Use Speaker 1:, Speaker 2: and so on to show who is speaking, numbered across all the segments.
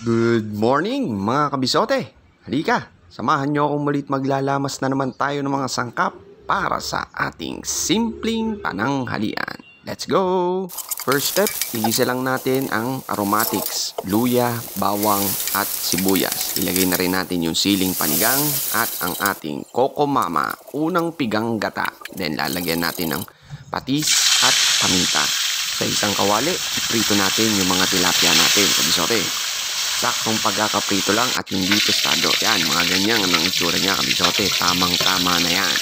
Speaker 1: Good morning mga kabisote! Halika, samahan nyo akong mulit maglalamas na naman tayo ng mga sangkap para sa ating simpleng pananghalian. Let's go! First step, igisa lang natin ang aromatics, luya, bawang at sibuyas. Ilagay na rin natin yung siling panigang at ang ating Coco Mama, unang pigang gata. Then lalagyan natin ng patis at paminta. Sa isang kawali, iprito natin yung mga tilapia natin, kabisote. Saktong pagkakaprito lang at hindi tostado. Yan, mga ganyan ang itsura niya, kabisote. Tamang-tama na yan.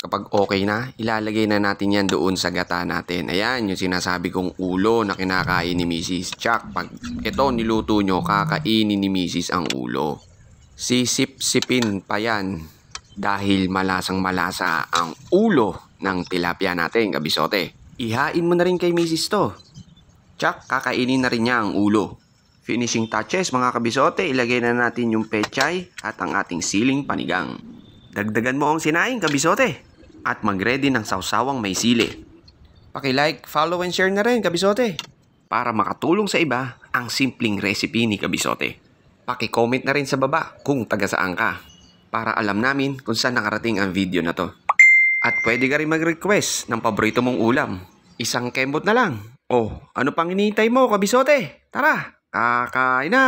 Speaker 1: Kapag okay na, ilalagay na natin yan doon sa gata natin. Ayan, yung sinasabi kong ulo na kinakain ni Mrs. Chuck. Pag ito niluto nyo, kakainin ni Mrs. ang ulo. Sisip-sipin pa yan dahil malasang-malasa ang ulo ng tilapia natin, kabisote. Ihain mo na rin kay Mrs. to. Chuck, kakainin na rin niya ang ulo. Finishing touches mga kabisote, ilagay na natin yung pechay at ang ating siling panigang. Dagdagan mo ang sinaing kabisote at mag-ready ng sawsawang may sili. Paki-like, follow and share na rin kabisote para makatulong sa iba ang simpleng recipe ni kabisote. Paki-comment na rin sa baba kung taga saan ka para alam namin kung saan nakarating ang video na to. At pwede ka rin mag-request ng paborito mong ulam. Isang kembot na lang. Oh, ano pang hinihintay mo kabisote? Tara! Kakain na!